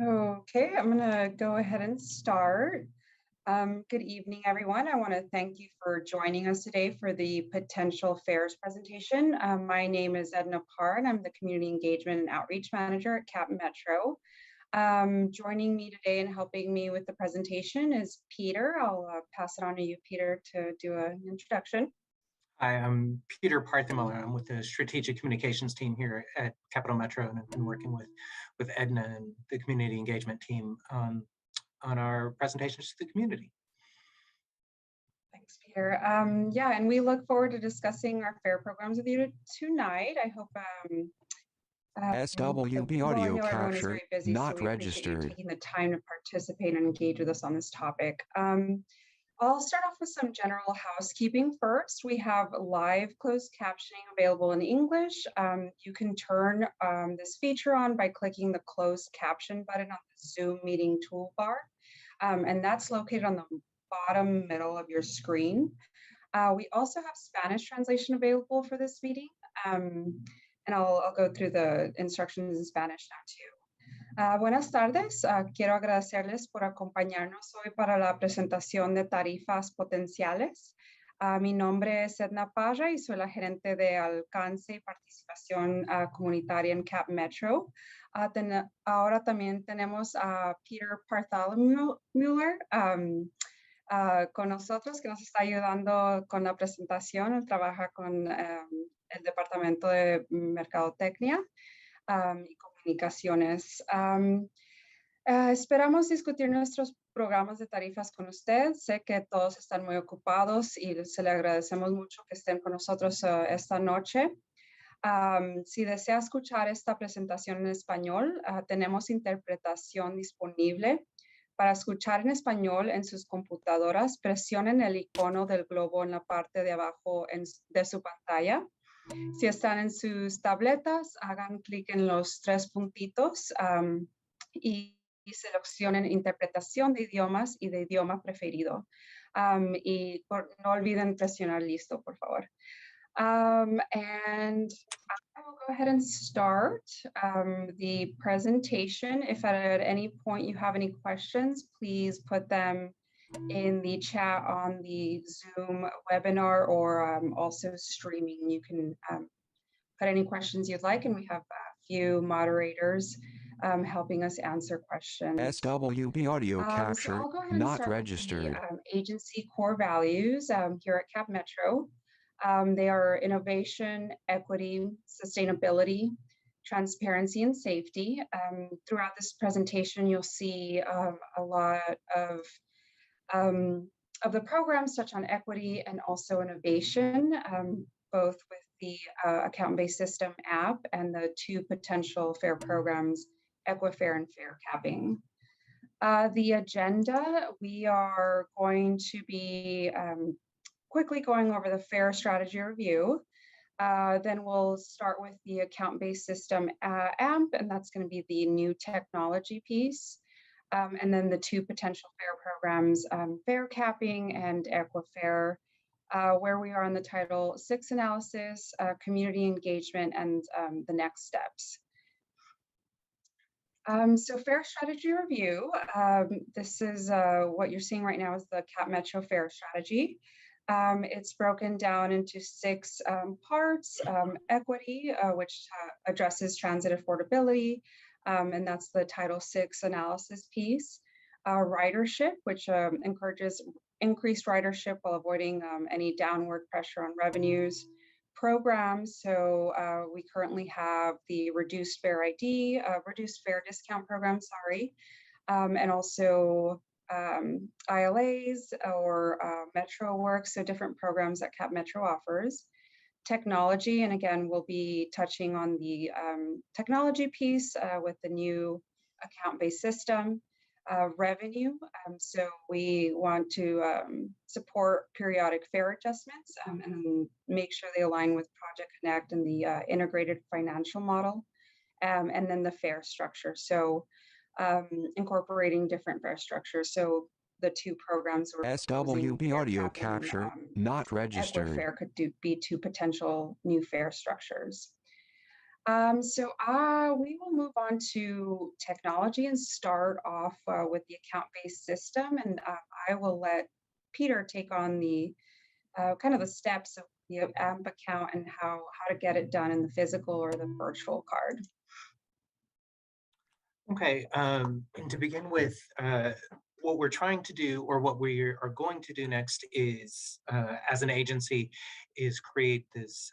Okay, I'm going to go ahead and start. Good evening, everyone. I want to thank you for joining us today for the Potential Fairs presentation. My name is Edna Parr, and I'm the Community Engagement and Outreach Manager at CapMetro. Joining me today and helping me with the presentation is Peter. I'll pass it on to you, Peter, to do an introduction. Hi, I'm Peter Parthimiller. I'm with the Strategic Communications team here at CapMetro, and I've been working with Edna and the Community Engagement team on our presentations to the community. Thanks, Peter. Yeah, and we look forward to discussing our fair programs with you tonight. I hope SWB audio capture not registered. Taking the time to participate and engage with us on this topic. I'll start off with some general housekeeping first. We have live closed captioning available in English. You can turn this feature on by clicking the closed caption button on the Zoom meeting toolbar, and that's located on the bottom middle of your screen. We also have Spanish translation available for this meeting, and I'll go through the instructions in Spanish now too. Buenas tardes, quiero agradecerles por acompañarnos hoy para la presentación de tarifas potenciales. Mi nombre es Edna Parra y soy la gerente de alcance y participación comunitaria en CapMetro. Ahora también tenemos a Peter Parthimiller con nosotros, que nos está ayudando con la presentación. Él trabaja con el Departamento de Mercadotecnia y Comunicaciones. Esperamos discutir nuestros programas de tarifas con usted. Sé que todos están muy ocupados y se le agradecemos mucho que estén con nosotros esta noche. Si desea escuchar esta presentación en español, tenemos interpretación disponible. Para escuchar en español en sus computadoras, presionen el icono del globo en la parte de abajo de su pantalla. Si están en sus tabletas, hagan clic en los tres puntitos y seleccionen interpretación de idiomas y de idioma preferido. No olviden presionar listo, por favor. And I will go ahead and start the presentation. If at any point you have any questions, please put them in the chat on the Zoom webinar, or also streaming. You can put any questions you'd like, and we have a few moderators helping us answer questions. SWB audio capture not registered. Agency core values here at CapMetro. They are innovation, equity, sustainability, transparency, and safety. Throughout this presentation, you'll see a lot of the programs touch on equity and also innovation, both with the account-based system app and the two potential fair programs, Equifare and Fair Capping. The agenda, we are going to be quickly going over the fair strategy review. Then we'll start with the account-based system AMP, and that's going to be the new technology piece. And then the two potential fair programs, Fair Capping and Equifare, where we are on the Title VI analysis, community engagement, and the next steps. So fair strategy review, this is what you're seeing right now is the CapMetro fair strategy. It's broken down into 6 parts: equity, which addresses transit affordability, and that's the Title VI analysis piece. Ridership, which encourages increased ridership while avoiding any downward pressure on revenues. Programs, so we currently have the reduced fare discount program, and also ILAs or Metro Works, so different programs that CapMetro offers. Technology, and again, we'll be touching on the technology piece with the new account-based system. Revenue, so we want to support periodic fare adjustments and make sure they align with Project Connect and the integrated financial model. And then the fare structure, so incorporating different fare structures. So the two programs were SWB audio capture not registered. Equifare could be two potential new fare structures. So we will move on on to technology and start off with the account-based system, and I will let Peter take on the kind of the steps of the AMP account and how to get it done in the physical or the virtual card. Okay, and to begin with, what we're trying to do, or what we are going to do next, is, as an agency, is create this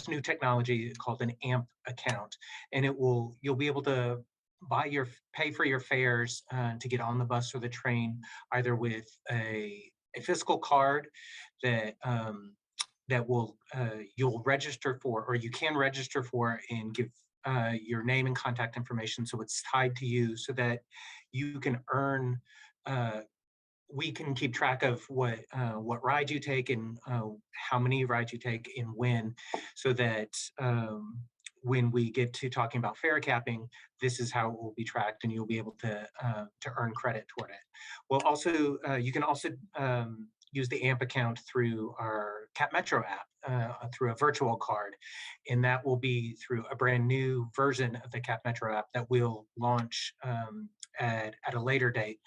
new technology called an AMP account, and you'll be able to pay for your fares to get on the bus or the train, either with a physical card that you'll register for, or you can register for, and give your name and contact information, so it's tied to you, so that you can earn. We can keep track of what rides you take, and how many rides you take and when, so that when we get to talking about fare capping, this is how it will be tracked, and you'll be able to earn credit toward it. Well, also you can also use the AMP account through our CapMetro app, through a virtual card, and that will be through a brand new version of the CapMetro app that will launch at a later date.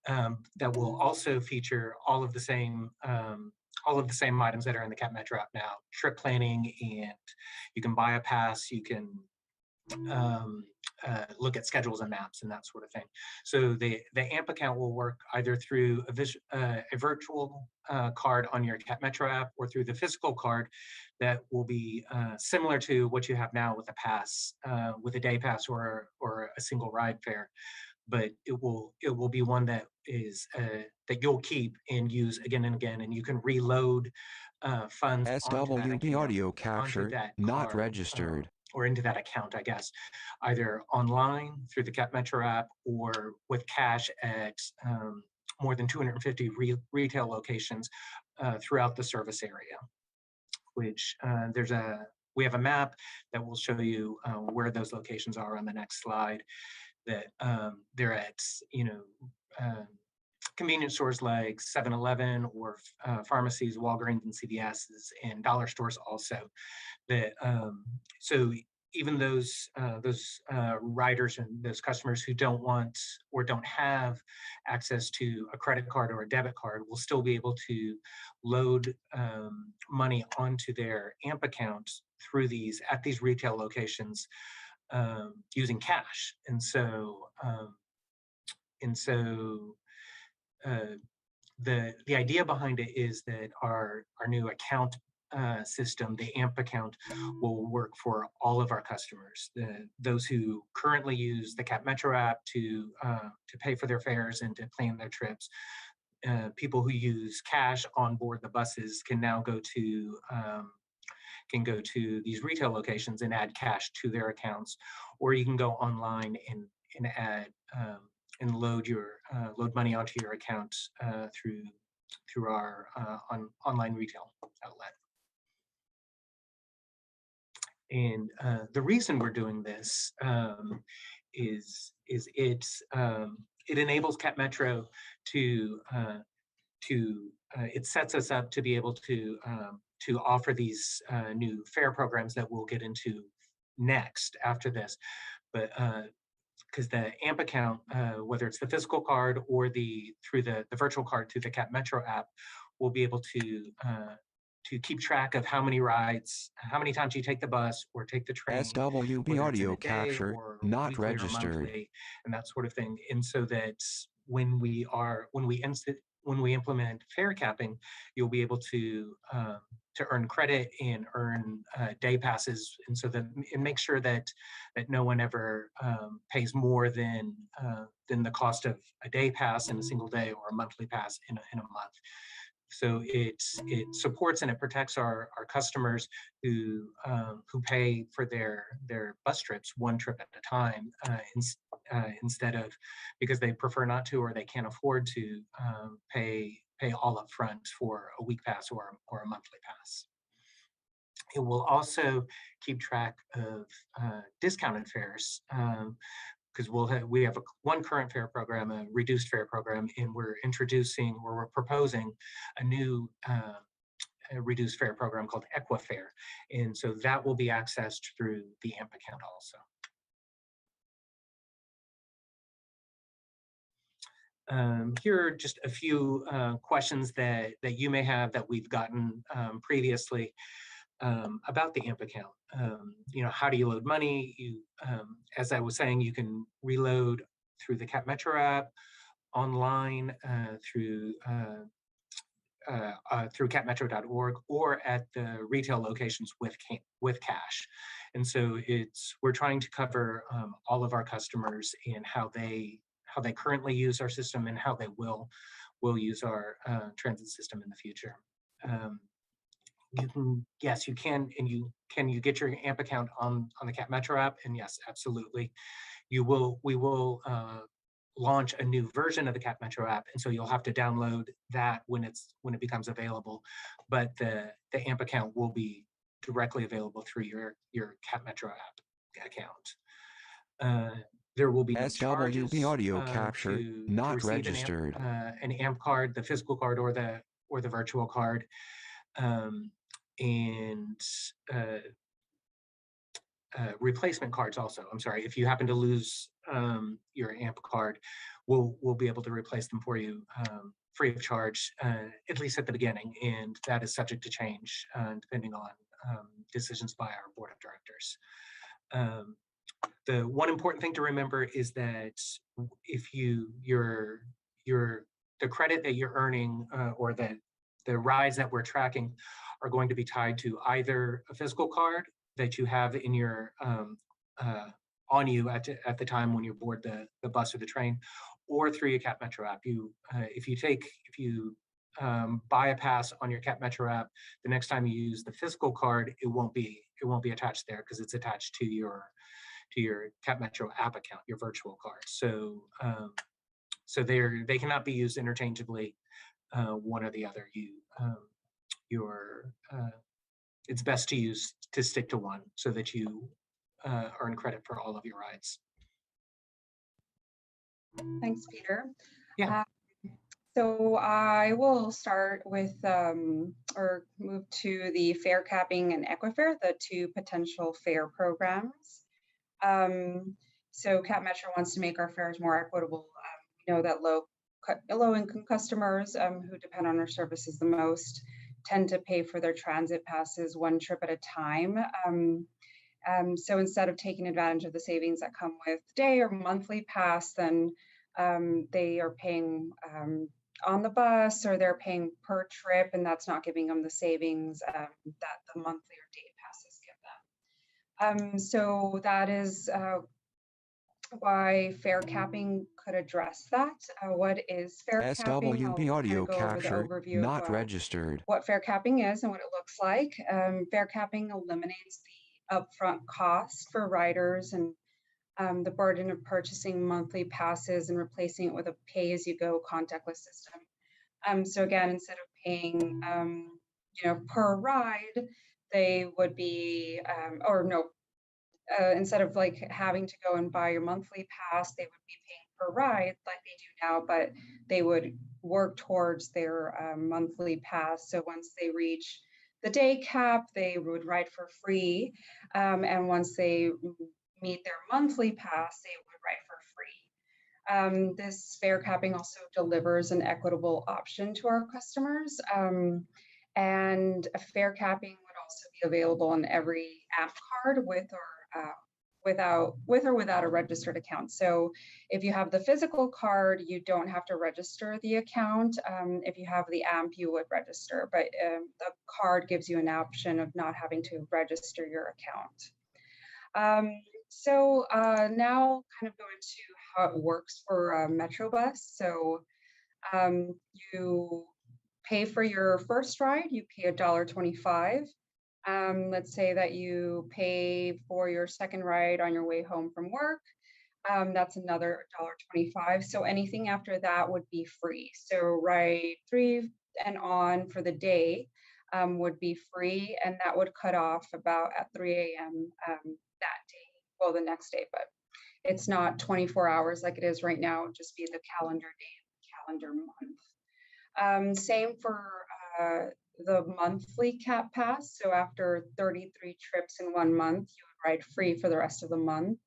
That will also feature all of the same items that are in the CapMetro app now: trip planning, and you can buy a pass, you can look at schedules and maps and that sort of thing. So the AMP account will work either through a virtual card on your CapMetro app, or through the physical card that will be similar to what you have now with a pass, with a day pass or a single ride fare. But it will be one that is that you'll keep and use again and again, and you can reload funds onto that SWB account, audio onto captured, that not card, registered. or into that account, I guess, either online through the CapMetro app, or with cash at more than 250 retail locations throughout the service area. Which we have a map that will show you where those locations are on the next slide. That they're at, convenience stores like 7-Eleven, or pharmacies, Walgreens and CVS's, and dollar stores also. That so even those riders and those customers who don't want or don't have access to a credit card or a debit card will still be able to load money onto their AMP accounts through at these retail locations, using cash. And so the idea behind it is that our new account system, the AMP account, will work for all of our customers. Those who currently use the CapMetro app to pay for their fares and to plan their trips. People who use cash on board the buses can now go to these retail locations and add cash to their accounts, or you can go online and add and load money onto your account through our online retail outlet. And the reason we're doing this is it enables CapMetro it sets us up to be able to offer these new fare programs that we'll get into next after this. But because the AMP account, whether it's the physical card or through the virtual card through the CapMetro app, will be able to keep track of how many rides, how many times you take the bus or take the train, SWB audio captured, not registered, monthly, and that sort of thing. And so that when we implement fare capping, you'll be able to earn credit and earn day passes, and so that it makes sure that no one ever pays more than the cost of a day pass in a single day, or a monthly pass in a month. So it supports and it protects our customers who pay for their bus trips one trip at a time, instead of, because they prefer not to, or they can't afford to pay all up front for a week pass or a monthly pass. It will also keep track of discounted fares, because we have one current fare program, a reduced fare program, and we're proposing a new reduced fare program called Equifare, and so that will be accessed through the AMP account also. Here are just a few questions that you may have that we've gotten previously about the AMP account. How do you load money? As I was saying, you can reload through the CapMetro app, online through capmetro.org, or at the retail locations with cash. And so we're trying to cover all of our customers in how they currently use our system and how they will use our transit system in the future. You can, and you get your AMP account on the CapMetro app? And yes, absolutely. We will launch a new version of the CapMetro app, and so you'll have to download that when it becomes available. But the AMP account will be directly available through your CapMetro app account. There will be no charges SWB audio capture to not receive registered. an AMP card, the physical card or the virtual card. Replacement cards also. I'm sorry, if you happen to lose your AMP card, we'll be able to replace them for you free of charge, at least at the beginning, and that is subject to change depending on decisions by our board of directors. The one important thing to remember is that if the credit that you're earning or the rides that we're tracking are going to be tied to either a physical card that you have in your on you at the time when you board the bus or the train, or through your CapMetro app. If you buy a pass on your CapMetro app, the next time you use the physical card, it won't be attached there because it's attached to your CapMetro app account, your virtual card. So they cannot be used interchangeably, one or the other. It's best to stick to one so that you earn credit for all of your rides. Thanks, Peter. Yeah. So I will start with or move to the fare capping and Equifare, the two potential fare programs. So CapMetro wants to make our fares more equitable. We know that low-income customers who depend on our services the most tend to pay for their transit passes one trip at a time. So instead of taking advantage of the savings that come with day or monthly pass, then they are paying on the bus, or they're paying per trip, and that's not giving them the savings that the monthly or day passes give them. So that is why fare capping could address that. What is fare capping? SWB audio go over the capture overview not of registered. what fare capping is and what it looks like. Fare capping eliminates the upfront cost for riders and the burden of purchasing monthly passes and replacing it with a pay-as-you-go contactless system. So again, instead of paying per ride, they would be instead of like having to go and buy your monthly pass, they would be paying per ride like they do now, but they would work towards their monthly pass. So once they reach the day cap, they would ride for free, and once they meet their monthly pass, they would ride for free. This fare capping also delivers an equitable option to our customers, and a fare capping would also be available on every app card with or without a registered account. So if you have the physical card, you don't have to register the account. If you have the AMP, you would register, but the card gives you an option of not having to register your account. So now kind of go into how it works for Metrobus. So you pay for your first ride, you pay $1.25. Let's say that you pay for your second ride on your way home from work. That's another $1.25. So anything after that would be free. So ride 3 and on for the day would be free, and that would cut off about at 3 a.m. That day. Well, the next day, but it's not 24 hours like it is right now. It would just be the calendar day, calendar month. Same for the monthly cap pass. So after 33 trips in 1 month, you would ride free for the rest of the month.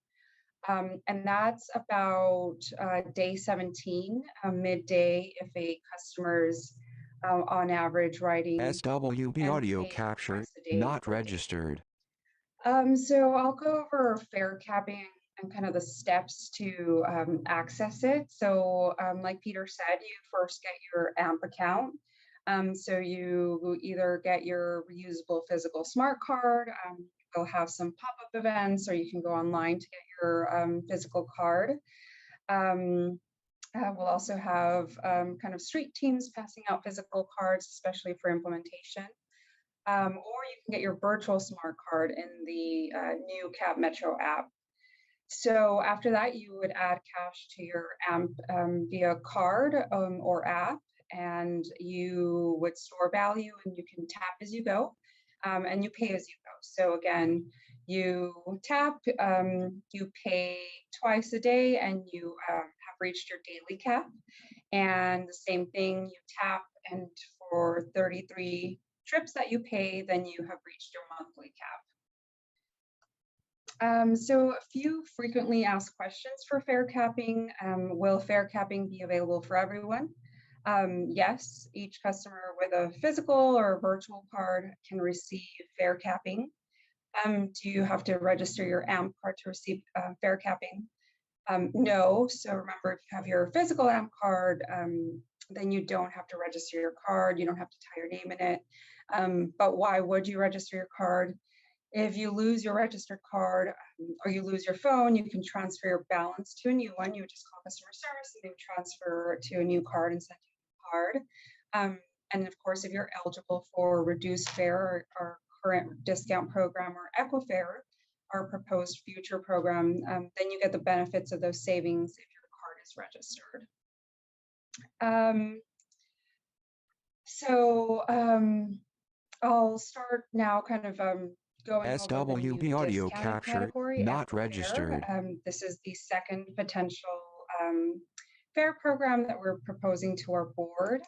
And that's about day 17, midday, if a customer's on average riding SWB and audio paying capture, twice a day not per day. registered. So I'll go over fare capping and kind of the steps to access it. So like Peter said, you first get your AMP account. So you either get your reusable physical smart card, you'll have some pop-up events, or you can go online to get your physical card. We'll also have kind of street teams passing out physical cards, especially for implementation. Or you can get your virtual smart card in the new CapMetro app. So after that, you would add cash to your AMP via card or app, and you would store value, and you can tap as you go, and you pay as you go. So again, you tap, you pay twice a day, and you have reached your daily cap. And the same thing, you tap, and for 33 trips that you pay, then you have reached your monthly cap. So a few frequently asked questions for fare capping. Will fare capping be available for everyone? Yes, each customer with a physical or virtual card can receive fare capping. Do you have to register your AMP card to receive fare capping? No, so remember, if you have your physical AMP card, then you don't have to register your card. You don't have to tie your name in it. But why would you register your card? If you lose your registered card or you lose your phone, you can transfer your balance to a new one. You would just call customer service and they would transfer to a new card and send you a card. And of course, if you're eligible for reduced fare or current discount program or Equifare, our proposed future program, then you get the benefits of those savings if your card is registered. I'll start now kind of going over the new SWB audio discounted capture, category, not Equifare. registered. This is the second potential fare program that we're proposing to our board.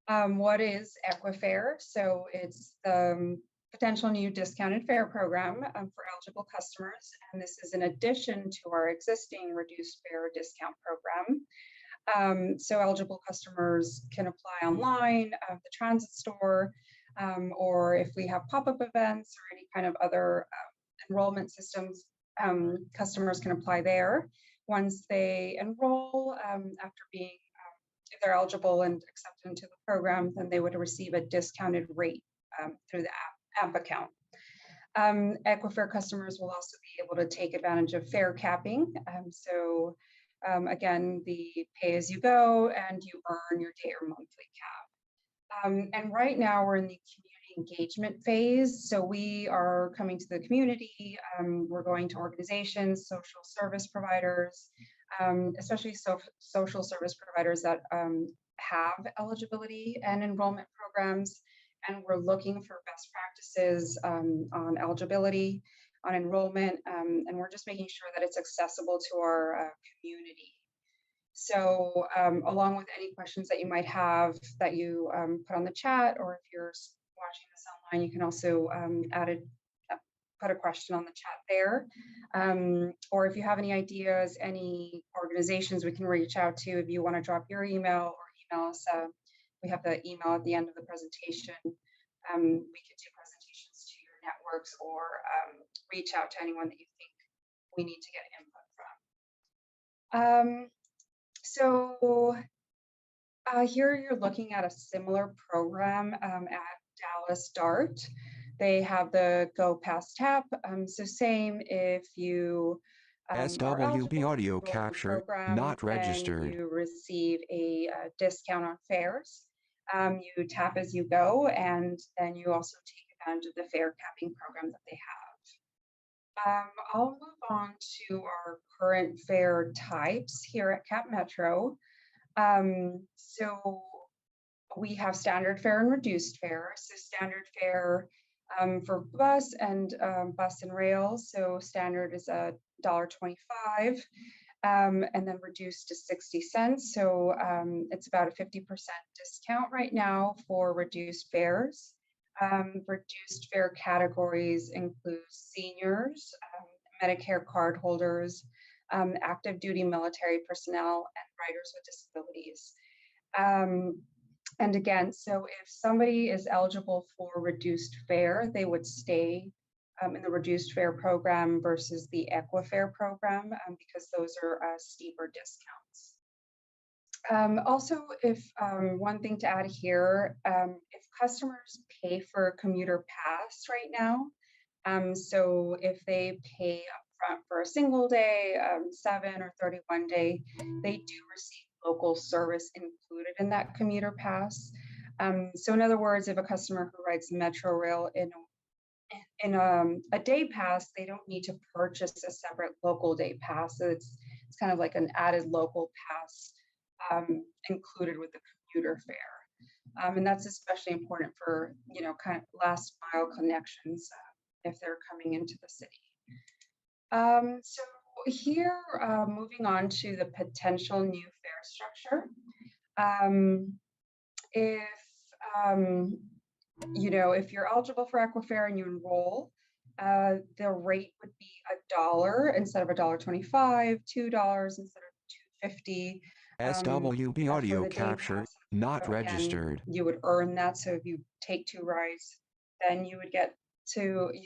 What is Equifare? So it's the potential new discounted fare program for eligible customers, and this is in addition to our existing reduced fare discount program. So eligible customers can apply online, the transit store, or if we have pop-up events or any kind of other enrollment systems, customers can apply there. Once they enroll, after being, if they're eligible and accepted into the program, then they would receive a discounted rate through the AMP account. Equifare customers will also be able to take advantage of fare capping. Again, the pay as you go, and you earn your day or monthly cap. And right now we're in the community engagement phase. So we are coming to the community. We're going to organizations, social service providers, especially social service providers that have eligibility and enrollment programs. And we're looking for best practices on eligibility, on enrollment, and we're just making sure that it's accessible to our community. So along with any questions that you might have that you put on the chat, or if you're watching this online, you can also put a question on the chat there. Or if you have any ideas, any organizations we can reach out to, if you want to drop your email or email us, we have the email at the end of the presentation. We could do presentations to your networks or reach out to anyone that you think we need to get input from. Here you're looking at a similar program at Dallas DART. They have the Go Past Tap. So same if you SWB audio capture, not registered. You receive a discount on fares. You tap as you go, and then you also take advantage of the fare capping program that they have. I'll move on to our current fare types here at CapMetro. So we have standard fare and reduced fare. So standard fare for bus and rail. So standard is $1.25, and then reduced to 60 cents. So it's about a 50% discount right now for reduced fares. Reduced fare categories include seniors, Medicare card holders, active duty military personnel, and riders with disabilities. And again, so if somebody is eligible for reduced fare, they would stay in the reduced fare program versus the Equifare program because those are steeper discounts. Also, if one thing to add here, if customers pay for a commuter pass right now, so if they pay upfront for a single day, 7 or 31 day, they do receive local service included in that commuter pass. So in other words, if a customer who rides Metro Rail in a day pass, they don't need to purchase a separate local day pass. So it's kind of like an added local pass included with the commuter fare. And that's especially important for, kind of last mile connections if they're coming into the city. So here, moving on to the potential new fare structure. If you're eligible for Equifare and you enroll, the rate would be $1 instead of $1.25, $2 instead of $2.50. SWB audio capture not registered. You would earn that. So if you take 2 rides, then you would get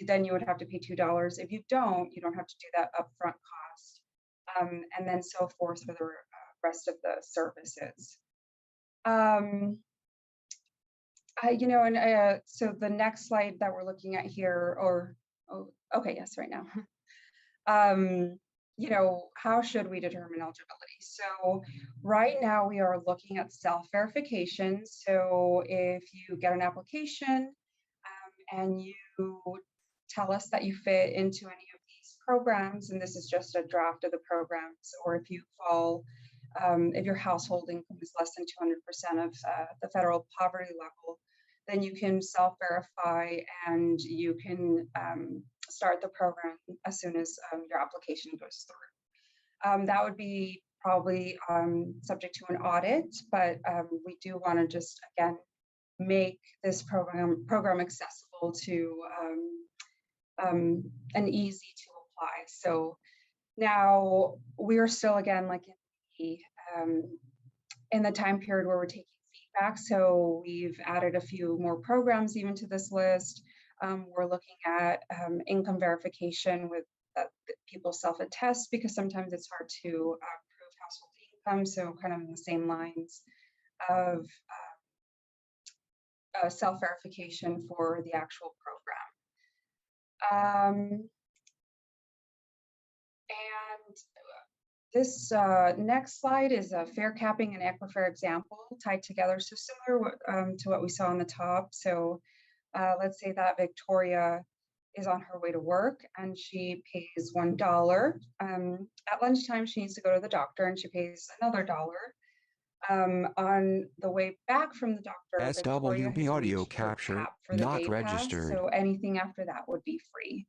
then you would have to pay $2. If you don't have to do that upfront cost, and then so forth for the rest of the services. So the next slide that we're looking at here, right now. How should we determine eligibility? So right now we are looking at self-verification. So if you get an application and you tell us that you fit into any of these programs, and this is just a draft of the programs, or if you fall, if your household income is less than 200% of the federal poverty level, then you can self-verify and you can start the program as soon as your application goes through. That would be probably subject to an audit, but we do want to just, again, make this program accessible to and easy to apply. So now we're still, again, like in the time period where we're taking feedback. So we've added a few more programs even to this list. We're looking at income verification with people self-attest, because sometimes it's hard to prove household income. So kind of in the same lines of self-verification for the actual program. And this next slide is a fare capping and Equifare example tied together. So similar to what we saw on the top. So let's say that Victoria is on her way to work and she pays $1. At lunchtime, she needs to go to the doctor and she pays another $1. On the way back from the doctor, SWB audio capture not registered. So anything after that would be free.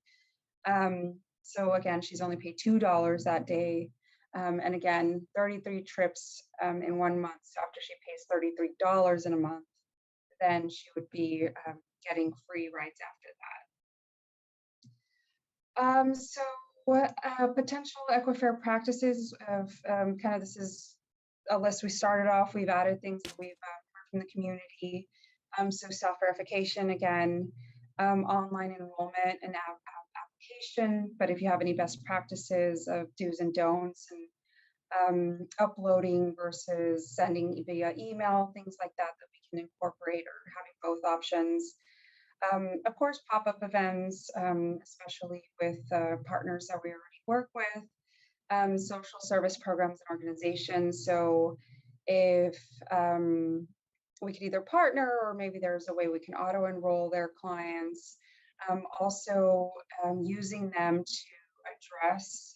So again, she's only paid $2 that day. And again, 33 trips in 1 month. So after she pays $33 in a month, then she would be getting free rides after that. So what potential Equifare practices of this is a list we started off. We've added things that we've heard from the community. So self-verification, again, online enrollment and application. But if you have any best practices of do's and don'ts, and uploading versus sending via email, things like that we can incorporate, or having both options. Of course, pop-up events, especially with partners that we already work with. Social service programs and organizations. So if we could either partner, or maybe there's a way we can auto enroll their clients. Also using them to address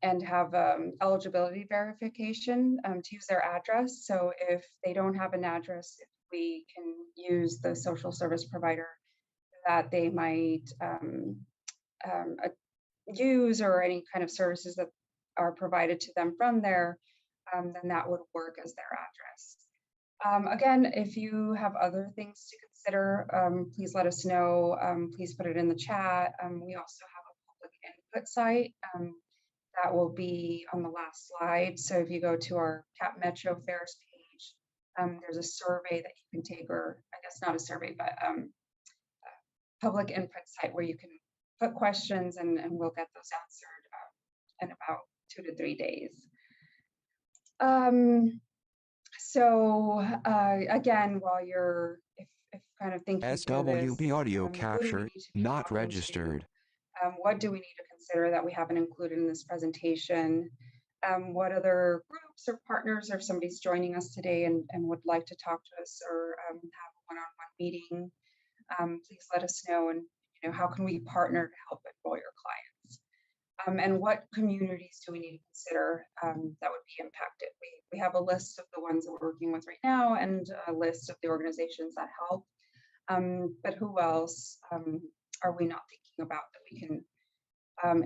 and have eligibility verification to use their address. So if they don't have an address, we can use the social service provider that they might use, or any kind of services that are provided to them from there, then that would work as their address. Again, if you have other things to consider, please let us know. Please put it in the chat. We also have a public input site. That will be on the last slide. So if you go to our CapMetro Fairs page, there's a survey that you can take, or I guess not a survey, but public input site where you can put questions and we'll get those answered in about 2 to 3 days. So again, while you're if kind of thinking through this, SWB audio who do we capture need to be not talking to? registered. What do we need to consider that we haven't included in this presentation? What other groups or partners, or somebody's joining us today and would like to talk to us or have a one-on-one meeting, please let us know. And how can we partner to help enroll your clients? And what communities do we need to consider that would be impacted? We have a list of the ones that we're working with right now and a list of the organizations that help. But who else are we not thinking about that we can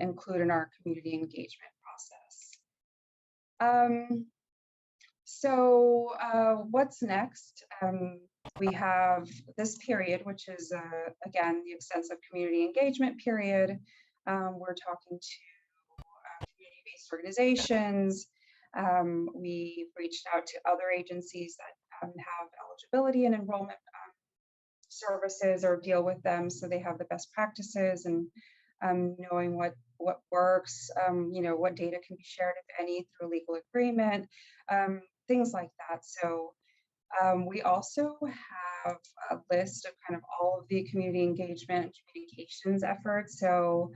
include in our community engagement process? So what's next? We have this period, which is, again, the extensive community engagement period. We're talking to community-based organizations. We've reached out to other agencies that have eligibility and enrollment services or deal with them, so they have the best practices and knowing what works, what data can be shared, if any, through legal agreement, things like that. So we also have a list of kind of all of the community engagement and communications efforts. So,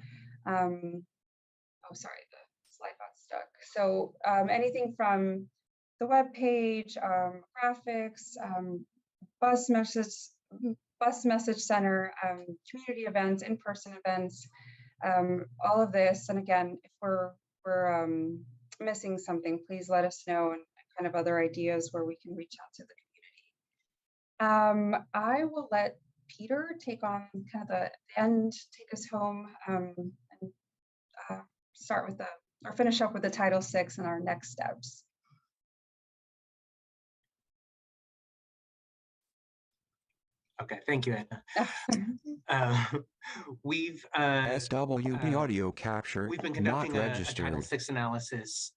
oh, sorry, the slide got stuck. So anything from the web page, graphics, bus message center, community events, in-person events, all of this. And again, if we're missing something, please let us know, and kind of other ideas where we can reach out to the community. I will let Peter take on kind of the end, take us home, and start with or finish up with the Title VI and our next steps. Okay, thank you, Edna. We've SWB audio capture we've been not conducting a registered. Title VI analysis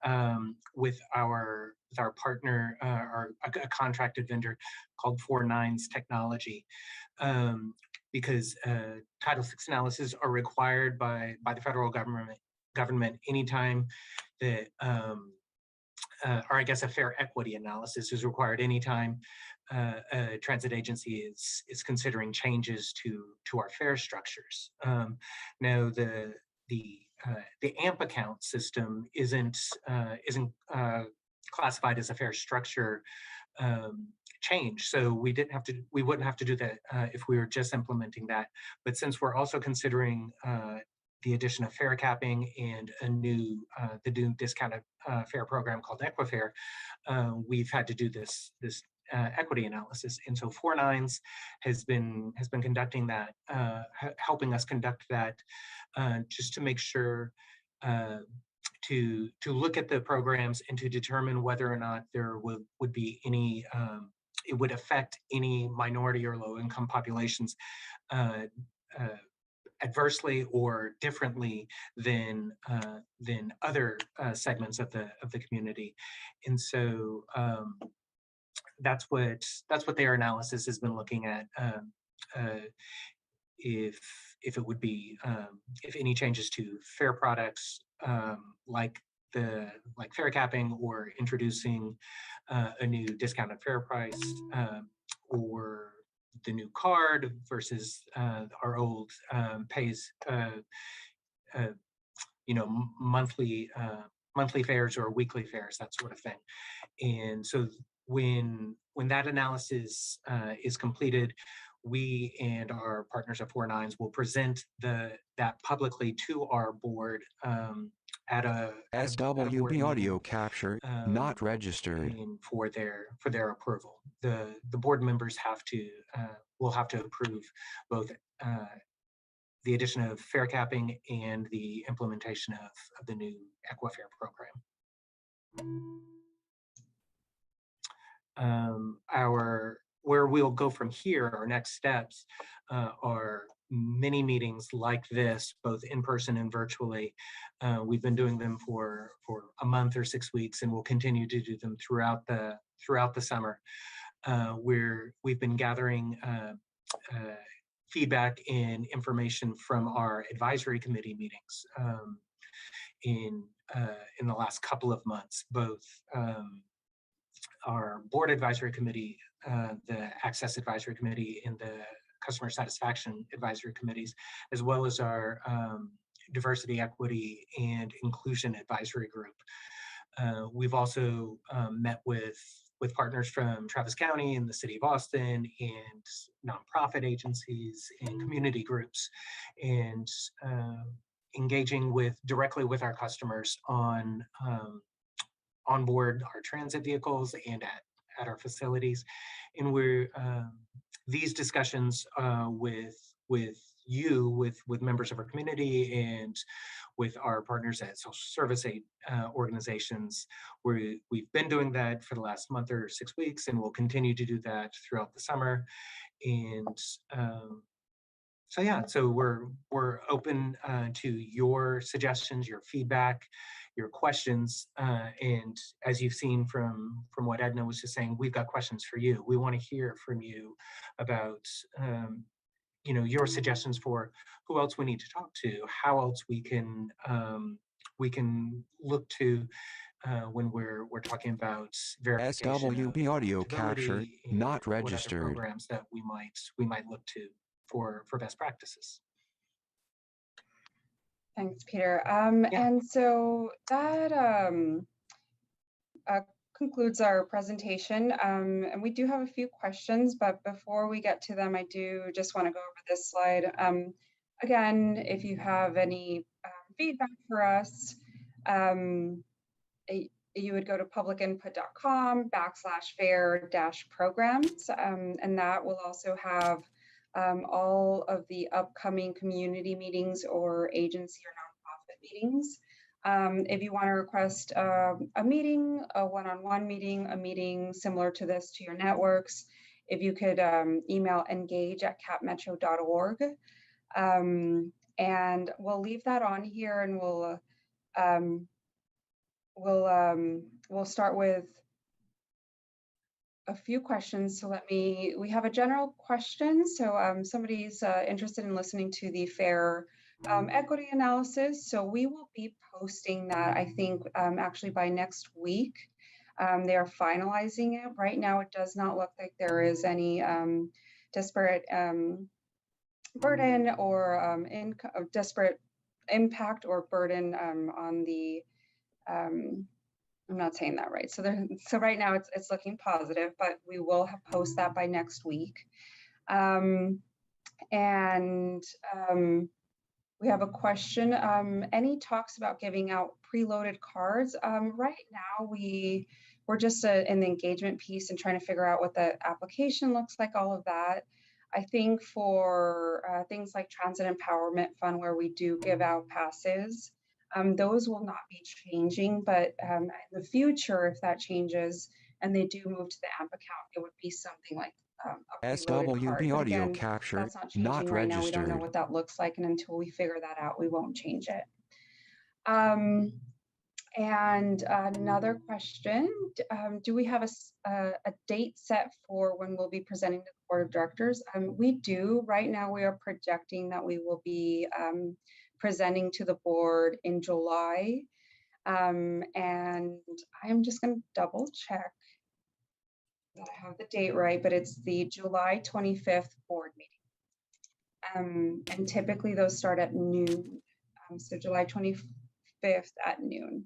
with our partner, a contracted vendor called 49s Technology, because Title VI analysis are required by the federal government anytime that, or I guess a fair equity analysis is required anytime a transit agency is considering changes to our fare structures. Now the AMP account system isn't classified as a fare structure change, so we wouldn't have to do that if we were just implementing that. But since we're also considering the addition of fare capping and the new discounted fare program called Equifare, we've had to do this equity analysis. And so 49s has been conducting that, helping us conduct that, just to make sure to look at the programs and to determine whether or not there would be any, it would affect any minority or low income populations adversely or differently than other segments of the community. And so that's what their analysis has been looking at. If it would be if any changes to fare products like fare capping or introducing a new discounted fare price, or the new card versus our old pays monthly fares or weekly fares, that sort of thing. And so when that analysis is completed, we and our partners at 49s will present that publicly to our board at a SWB audio capture not registered for their approval. The board members will have to approve both the addition of fare capping and the implementation of the new Equifare program. Where we'll go from here, our next steps are many meetings like this, both in person and virtually. We've been doing them for a month or 6 weeks, and we'll continue to do them throughout the summer. We've been gathering feedback and information from our advisory committee meetings in the last couple of months, both our board advisory committee, the access advisory committee, and the customer satisfaction advisory committees, as well as our diversity, equity, and inclusion advisory group. We've also met with partners from Travis County and the city of Austin and nonprofit agencies and community groups, and engaging directly with our customers on board our transit vehicles and at our facilities. And we're these discussions with you, with members of our community, and with our partners at social service organizations. We've been doing that for the last month or 6 weeks, and we'll continue to do that throughout the summer. And so yeah, so we're open to your suggestions, your feedback, your questions, and as you've seen from what Edna was just saying, we've got questions for you. We want to hear from you about your suggestions for who else we need to talk to, how else we can look to when we're talking about verification SWB audio capture not what other registered. programs that we might look to for best practices. Thanks, Peter. Yeah. And so that concludes our presentation. And we do have a few questions, but before we get to them, I do just want to go over this slide. Again, if you have any feedback for us, you would go to publicinput.com/fair-programs, and that will also have all of the upcoming community meetings or agency or nonprofit meetings. If you want to request a meeting, a one-on-one meeting, a meeting similar to this to your networks, if you could email engage@capmetro.org. And we'll leave that on here, and we'll start with a few questions. So we have a general question. So somebody's interested in listening to the FAIR equity analysis. So we will be posting that, I think, actually by next week. They are finalizing it. Right now, it does not look like there is any disparate burden or disparate impact or burden on the I'm not saying that right. So right now it's looking positive, but we will post that by next week. We have a question. Any talks about giving out preloaded cards? Right now we're just in the engagement piece and trying to figure out what the application looks like, all of that. I think for things like Transit Empowerment Fund, where we do give out passes, those will not be changing, but in the future, if that changes and they do move to the AMP account, it would be something like a SWB audio again, capture that's not changing not right now. We don't know registered. what that looks like, and until we figure that out, we won't change it. And another question, do we have a date set for when we'll be presenting to the board of directors? We do. Right now, we are projecting that we will be presenting to the board in July. And I'm just going to double check that I have the date right, but it's the July 25th board meeting. And typically those start at noon. So July 25th at noon.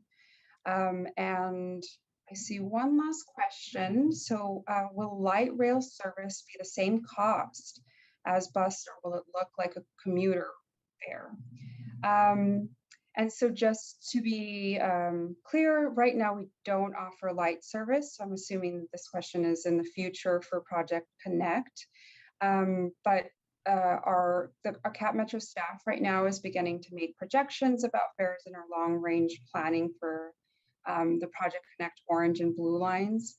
And I see one last question. So will light rail service be the same cost as bus, or will it look like a commuter fare? And so just to be clear, right now we don't offer light service. So I'm assuming this question is in the future for Project Connect. But our CapMetro staff right now is beginning to make projections about fares in our long range planning for the Project Connect orange and blue lines.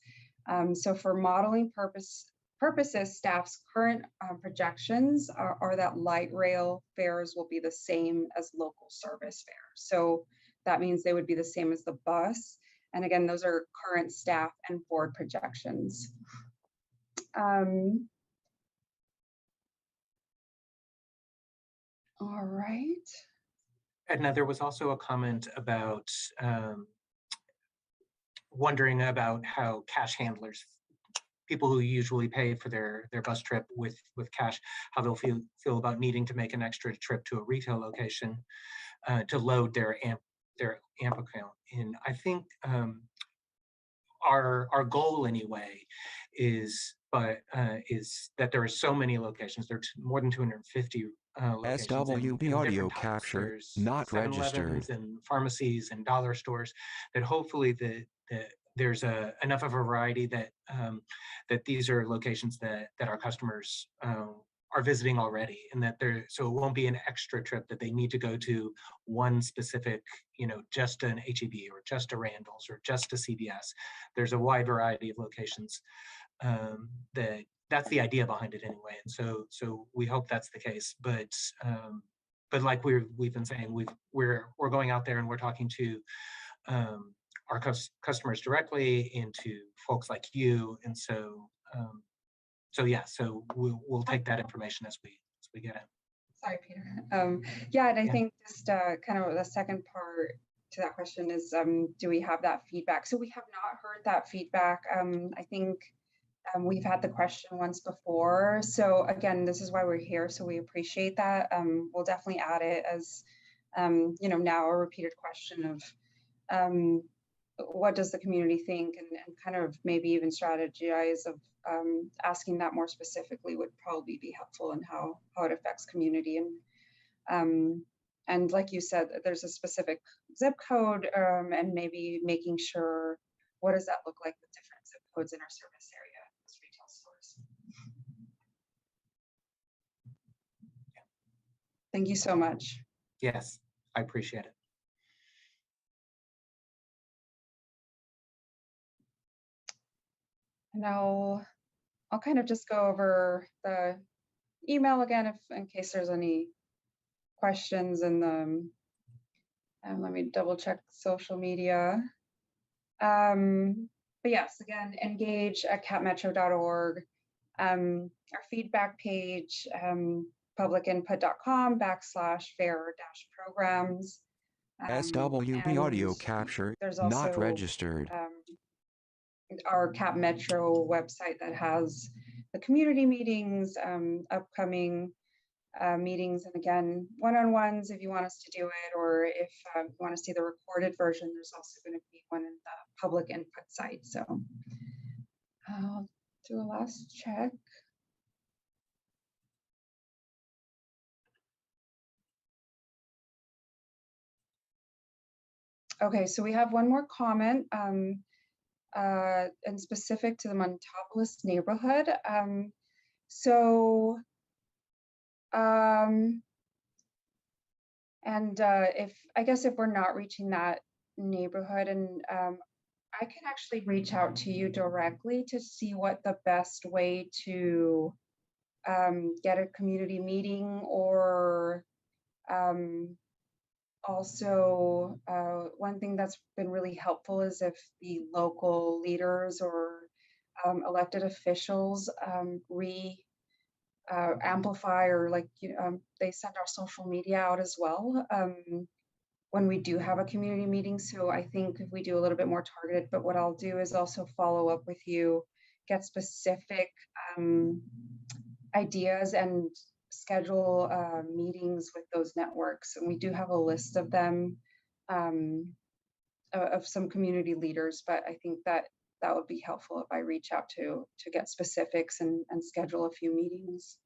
So for modeling purposes, purposes, staff's current projections are that light rail fares will be the same as local service fares. So that means they would be the same as the bus. And again, those are current staff and board projections. All right. Edna, there was also a comment about wondering about how cash handlers, people who usually pay for their bus trip with cash, how they'll feel about needing to make an extra trip to a retail location to load their amp account in. I think our goal anyway is that there are so many locations. There are more than 250 locations SWB in audio different types. capture There's not 7-Elevens registered. and pharmacies and dollar stores, that hopefully there's enough of a variety that that these are locations that our customers are visiting already, and that so it won't be an extra trip that they need to go to one specific, just an HEB or just a Randall's or just a CVS. There's a wide variety of locations that's the idea behind it anyway. And so we hope that's the case. But like we've been saying, we're going out there and we're talking to our customers directly, and to folks like you. And so yeah, so we'll take that information as we get it. Sorry, Peter. Yeah, and I think just kind of the second part to that question is, do we have that feedback? So we have not heard that feedback. I think we've had the question once before. So again, this is why we're here. So we appreciate that. We'll definitely add it as, now a repeated question of what does the community think, and kind of maybe even strategize of asking that more specifically would probably be helpful in how it affects community. And like you said, there's a specific zip code, and maybe making sure, what does that look like with different zip codes in our service area? Retail stores. Thank you so much. Yes, I appreciate it. And I'll kind of just go over the email again, in case there's any questions in the, and let me double check social media. But yes, again, engage@capmetro.org. Our feedback page, publicinput.com/fair-programs. SWB audio capture there's also, not registered. Our CapMetro website that has the community meetings, upcoming meetings, and again, one-on-ones if you want us to do it, or if you want to see the recorded version, there's also going to be one in the public input site. So I'll do a last check. Okay, so we have one more comment, and specific to the Montopolis neighborhood. If we're not reaching that neighborhood, and I can actually reach out to you directly to see what the best way to get a community meeting, or also one thing that's been really helpful is if the local leaders or elected officials amplify, or they send our social media out as well when we do have a community meeting. So I think if we do a little bit more targeted, but what I'll do is also follow up with you, get specific ideas, and schedule meetings with those networks. And we do have a list of them, of some community leaders, but I think that would be helpful if I reach out to get specifics and schedule a few meetings.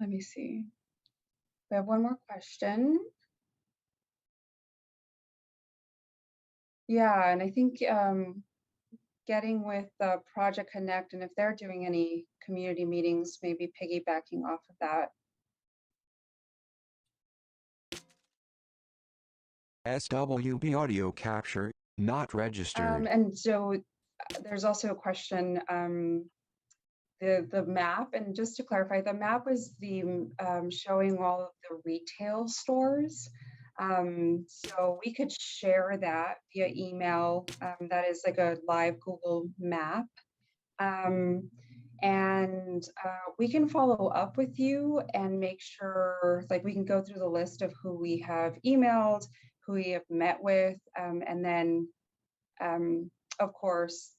Let me see. We have one more question. Yeah, and I think getting with Project Connect, and if they're doing any community meetings, maybe piggybacking off of that. SWB audio capture not registered. And so there's also a question, the map, and just to clarify, the map was the showing all of the retail stores. So we could share that via email. That is like a live Google map. And we can follow up with you and make sure, like, we can go through the list of who we have emailed, who we have met with, and then, of course,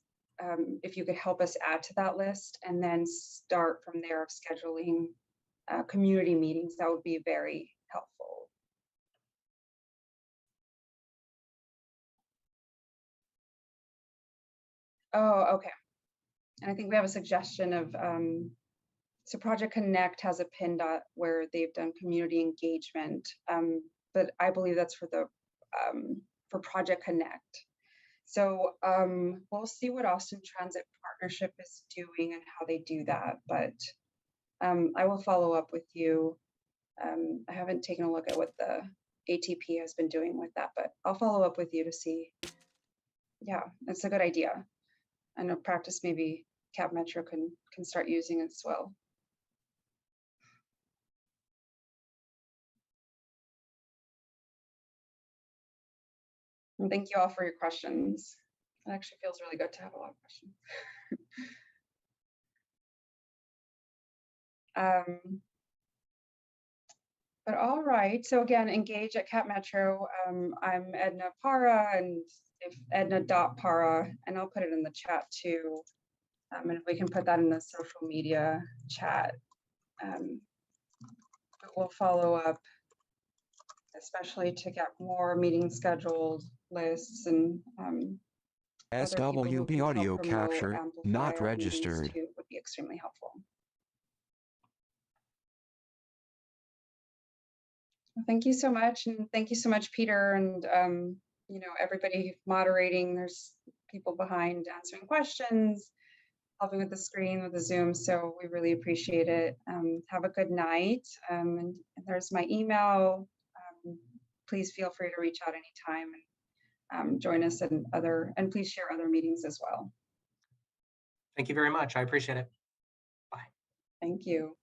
if you could help us add to that list and then start from there of scheduling community meetings, that would be very helpful. Oh, okay. And I think we have a suggestion of, so Project Connect has a pin dot where they've done community engagement, but I believe that's for the for Project Connect. So we'll see what Austin Transit Partnership is doing and how they do that, but I will follow up with you. I haven't taken a look at what the ATP has been doing with that, but I'll follow up with you to see. Yeah, that's a good idea. I know practice maybe CapMetro can start using it as well. And thank you all for your questions. It actually feels really good to have a lot of questions. But all right, so again, engage at CapMetro. I'm Edna Para, and if Edna.para, and I'll put it in the chat too. And if we can put that in the social media chat, but we'll follow up, especially to get more meetings scheduled, lists, and SWB audio capture not registered. too, would be extremely helpful. Well, thank you so much, and thank you so much, Peter, and you know, everybody moderating. There's people behind answering questions, helping with the screen, with the Zoom, so we really appreciate it. Have a good night, and there's my email. Please feel free to reach out anytime and join us in and please share other meetings as well. Thank you very much. I appreciate it. Bye. Thank you.